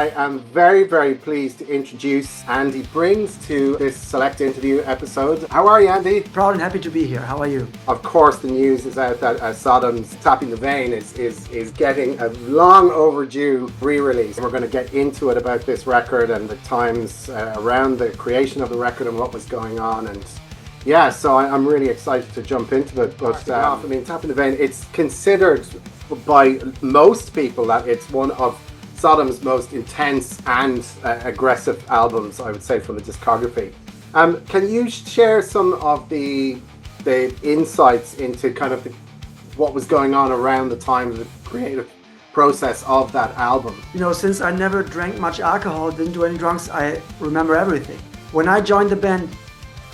I am very, very pleased to introduce Andy Brings to this select interview episode. How are you, Andy? Proud and happy to be here. How are you? Of course, the news is out that Sodom's Tapping the Vein is getting a long overdue re-release. We're going to get into it about this record and the times around the creation of the record and what was going on. And yeah, so I'm really excited to jump into it. But I mean, Tapping the Vein, it's considered by most people that it's one of Sodom's most intense and aggressive albums, I would say, from the discography. Can you share some of the insights into kind of what was going on around the time of the creative process of that album? You know, since I never drank much alcohol, didn't do any drugs, I remember everything. When I joined the band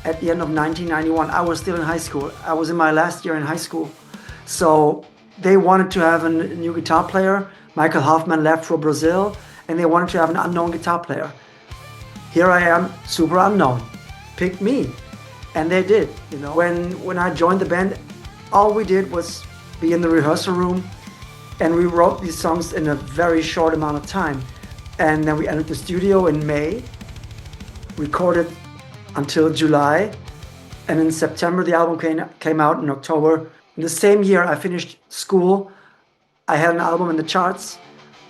at the end of 1991, I was still in high school. I was in my last year in high school. So they wanted to have a new guitar player. Michael Hoffman left for Brazil, and they wanted to have an unknown guitar player. Here I am, super unknown. Pick me. And they did. You know, when I joined the band, all we did was be in the rehearsal room, and we wrote these songs in a very short amount of time. And then we entered the studio in May, recorded until July, and in September the album came out in October. In the same year I finished school. I had an album in the charts.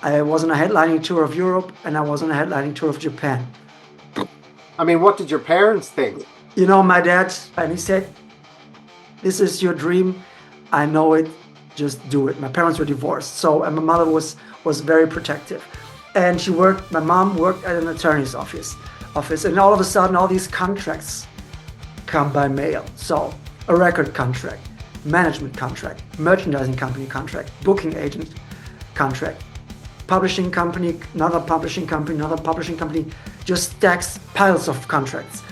I was on a headlining tour of Europe, and I was on a headlining tour of Japan. I mean, what did your parents think? You know, my dad, and he said, "This is your dream. I know it. Just do it." My parents were divorced, so and my mother was very protective. And my mom worked at an attorney's office. And all of a sudden, all these contracts come by mail. So a record contract, management contract, merchandising company contract, booking agent contract, publishing company, another publishing company, just stacks, piles of contracts.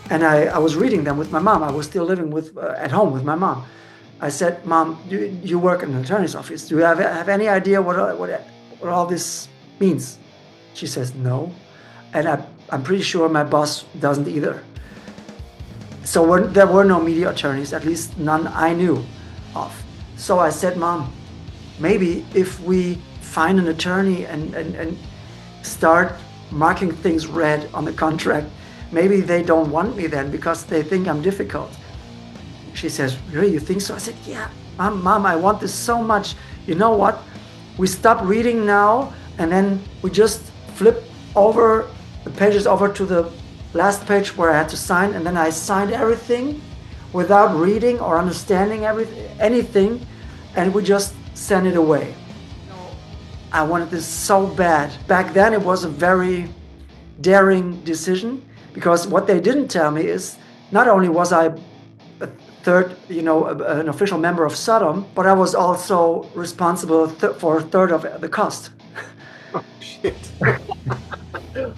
And I was reading them with my mom. I was still living at home with my mom. I said, "Mom, you work in an attorney's office. Do you have any idea what all this means?" She says, "No." And I'm pretty sure my boss doesn't either. So there were no media attorneys, at least none I knew of. So I said, "Mom, maybe if we find an attorney and start marking things red on the contract, maybe they don't want me then because they think I'm difficult." She says, "Really, you think so?" I said, "Yeah, Mom, I want this so much. You know what? We stop reading now, and then we just flip over the pages over to the last page where I had to sign, and then I signed everything without reading or understanding anything, and we just sent it away." I wanted this so bad. Back then it was a very daring decision, because what they didn't tell me is not only was I an official member of Sodom, but I was also responsible for a third of the cost. Oh shit.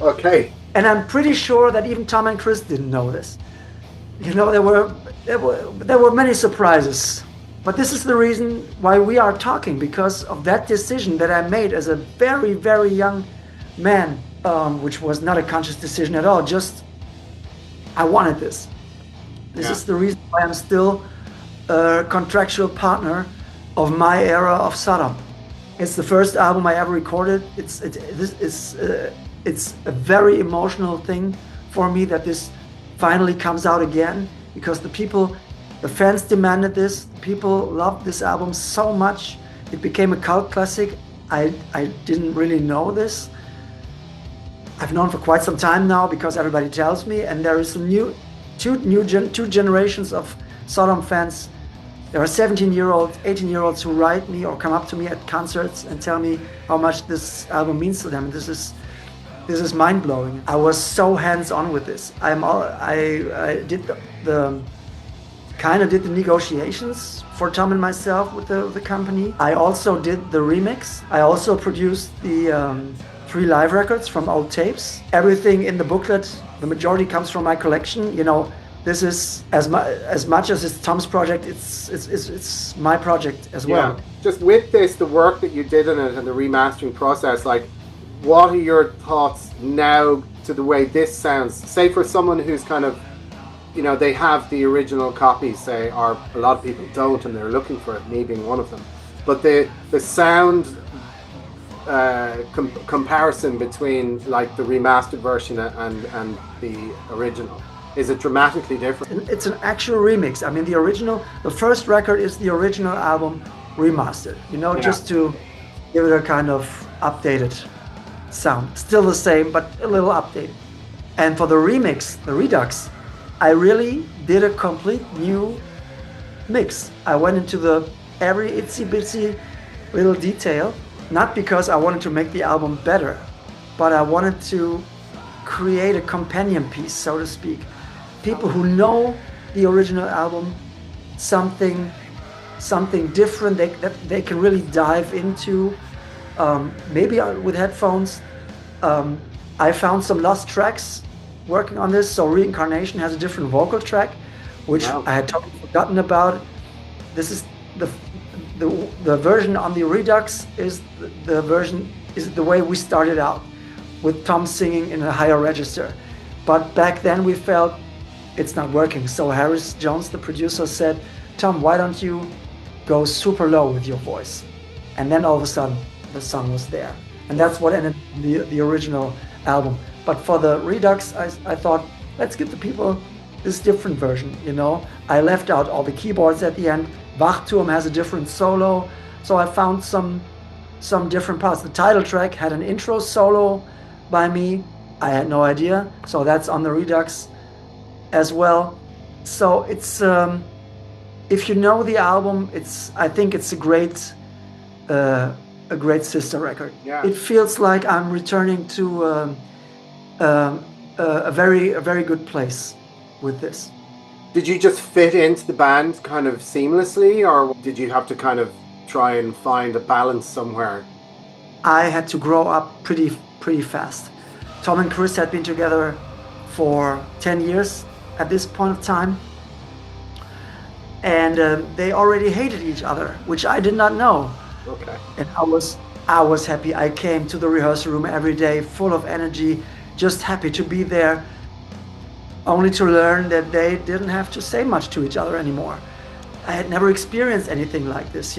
Okay. And I'm pretty sure that even Tom and Chris didn't know this. You know, there were many surprises. But this is the reason why we are talking, because of that decision that I made as a very, very young man, which was not a conscious decision at all. Just, I wanted this. This is the reason why I'm still a contractual partner of my era of Sodom. It's the first album I ever recorded. It's a very emotional thing for me that this finally comes out again, because the fans demanded this. People loved this album so much. It became a cult classic. I didn't really know this. I've known for quite some time now because everybody tells me, and there is two generations of Sodom fans. There are 17-year-olds, 18-year-olds who write me or come up to me at concerts and tell me how much this album means to them. This is mind-blowing. I was so hands-on with this. I did the negotiations for Tom and myself with the company. I also did the remix. I also produced the 3 live records from old tapes. Everything in the booklet, the majority comes from my collection. You know, this is as much as it's Tom's project, it's my project as well. Yeah. Just with this, the work that you did in it and the remastering process, like, what are your thoughts now to the way this sounds? Say for someone who's kind of, you know, they have the original copies, say, or a lot of people don't, and they're looking for it, me being one of them. But the sound comparison between like the remastered version and the original? Is it dramatically different? It's an actual remix. I mean, the first record is the original album remastered, just to give it a kind of updated sound. Still the same, but a little updated. And for the remix, the Redux, I really did a complete new mix. I went into every itsy bitsy little detail, not because I wanted to make the album better, but I wanted to create a companion piece, so to speak. People who know the original album, something different that they can really dive into, maybe with headphones. I found some lost tracks working on this. So Reincarnation has a different vocal track, which I had totally forgotten about. This is the version on the Redux is the way we started out, with Tom singing in a higher register. But back then we felt it's not working. So Harris Jones, the producer, said, "Tom, why don't you go super low with your voice?" And then all of a sudden the song was there. And that's what ended the original album. But for the Redux, I thought, let's give the people this different version, I left out all the keyboards at the end. Wachturm has a different solo. So I found some different parts. The title track had an intro solo by me. I had no idea. So that's on the Redux as well. So it's, if you know the album, I think it's a great sister record. Yeah. It feels like I'm returning to a very good place with this. Did you just fit into the band kind of seamlessly, or did you have to kind of try and find a balance somewhere? I had to grow up pretty fast. Tom and Chris had been together for 10 years at this point of time, and they already hated each other, which I did not know. Okay. And I was happy. I came to the rehearsal room every day full of energy, just happy to be there, only to learn that they didn't have to say much to each other anymore. I had never experienced anything like this,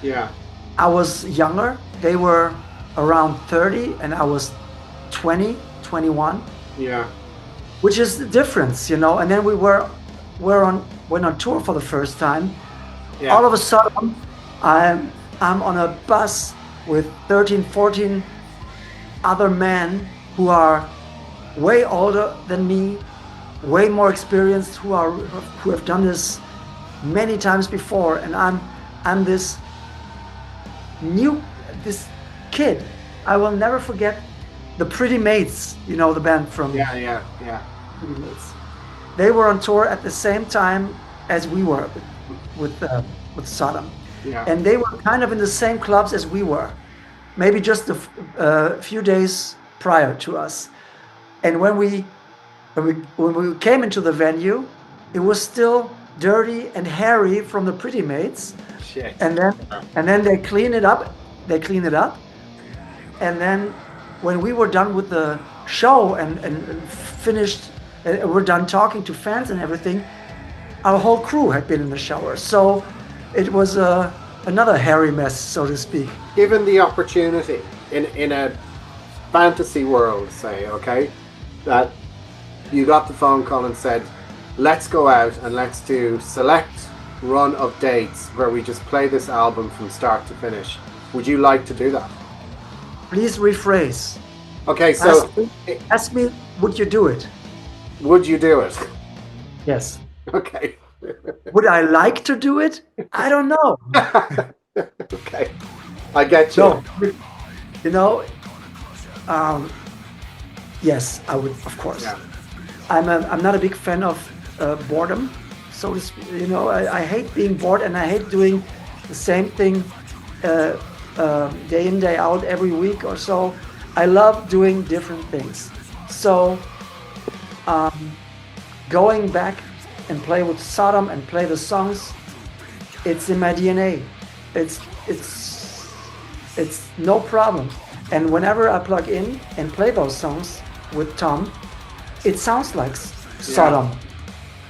Yeah. I was younger. They were around 30 and I was 20, 21. Yeah. Which is the difference, And then we went on tour for the first time. Yeah. All of a sudden, I'm on a bus with 13, 14 other men who are way older than me, way more experienced, who have done this many times before, and I'm this kid. I will never forget the Pretty Mates, the band from Yeah. Pretty Mates. They were on tour at the same time as we were with Sodom. Yeah. And they were kind of in the same clubs as we were, maybe just a few days prior to us. And when we came into the venue, it was still dirty and hairy from the Pretty Mates. Shit. And then they cleaned it up. And then when we were done with the show and finished, we're done talking to fans and everything, our whole crew had been in the shower. So it was another hairy mess, so to speak. Given the opportunity in a fantasy world, say, okay, that you got the phone call and said, let's go out and let's do select run of dates where we just play this album from start to finish, would you like to do that? Please rephrase. Okay, so ask me, would you do it? Would you do it? Yes. Okay. Would I like to do it? I don't know. Okay, I get you. No, yes, I would, of course. Yeah. I'm not a big fan of boredom, so to speak. I hate being bored, and I hate doing the same thing day in, day out, every week or so. I love doing different things. So going back and play with Sodom and play the songs, it's in my DNA. It's no problem. And whenever I plug in and play those songs with Tom, it sounds like Sodom.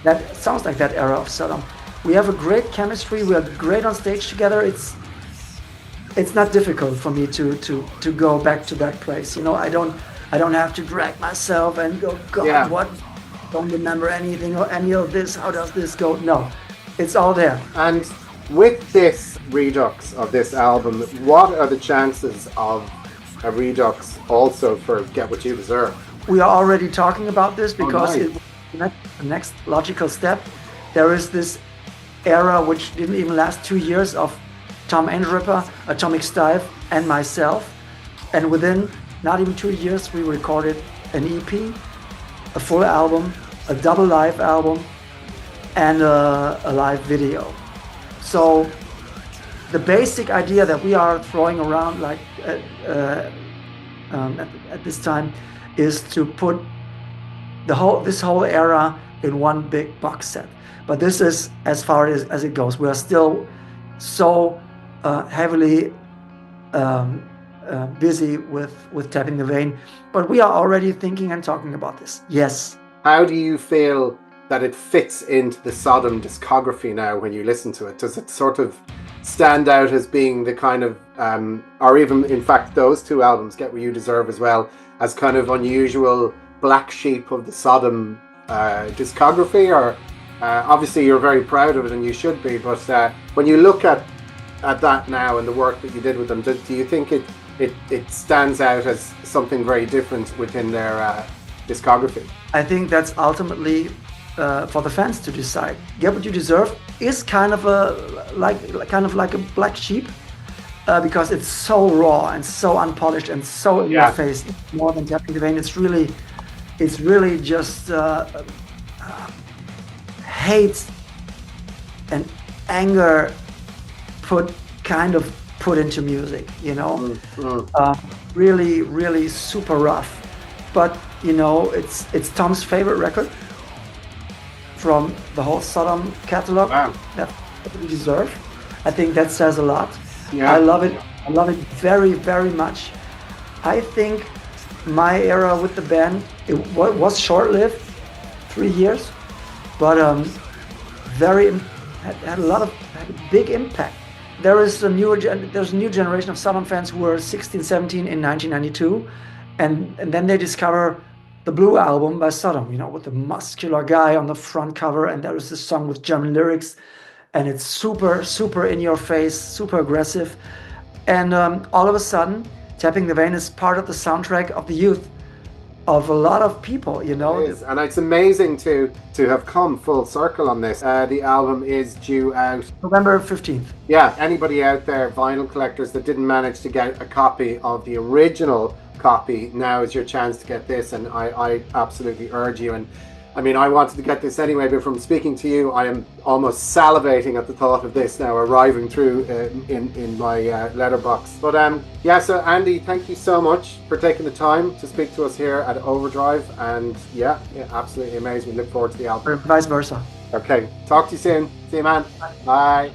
That sounds like that era of Sodom. We have a great chemistry. We are great on stage together. it's not difficult for me to go back to that place. You know, I don't have to drag myself and go, God, Yeah. what? Don't remember anything or any of this. How does this go? No, it's all there. And with this redux of this album, what are the chances of a redux also for Get What You Deserve? We are already talking about this because nice. the next logical step. There is this era which didn't even last 2 years of Tom Andripper, Atomic Stive, and myself. And within not even 2 years, we recorded an EP, a full album, a double live album, and a live video. So the basic idea that we are throwing around like at this time is to put this whole era in one big box set. But this is as far as it goes. We are still so heavily busy with Tapping the Vein, but we are already thinking and talking about this. Yes. How do you feel that it fits into the Sodom discography now when you listen to it? Does it sort of stand out as being the kind of, or even in fact those two albums, Get What You Deserve as well, as kind of unusual black sheep of the Sodom discography? Or obviously you're very proud of it and you should be, but when you look at that now and the work that you did with them, do you think it stands out as something very different within their discography? I think that's ultimately for the fans to decide. Get What You Deserve is kind of like a black sheep because it's so raw and so unpolished and so in your face. More than Tapping the Vein, it's really just hate and anger put into music, you know. Really super rough, but you know, it's Tom's favorite record from the whole Sodom catalog. Wow. That's What You Deserve. I think that says a lot. Yeah. I love it very, very much. I think my era with the band, it was short-lived, 3 years, but had a big impact. There's a new generation of Sodom fans who were 16, 17 in 1992, and then they discover the Blue album by Sodom, you know, with the muscular guy on the front cover, and there is this song with German lyrics, and it's super in your face, super aggressive, and all of a sudden, Tapping the Vein is part of the soundtrack of the youth of a lot of people, you know. It is, and it's amazing to have come full circle on this. The album is due out November 15th. Yeah, anybody out there, vinyl collectors that didn't manage to get a copy of the original copy, now is your chance to get this, and I absolutely urge you. And I mean, I wanted to get this anyway, but from speaking to you, I am almost salivating at the thought of this now arriving through in my letterbox. But yeah, so Andy, thank you so much for taking the time to speak to us here at Overdrive, and yeah, absolutely amazing. We look forward to the album. Or vice versa. Okay, talk to you soon. See you, man. Bye.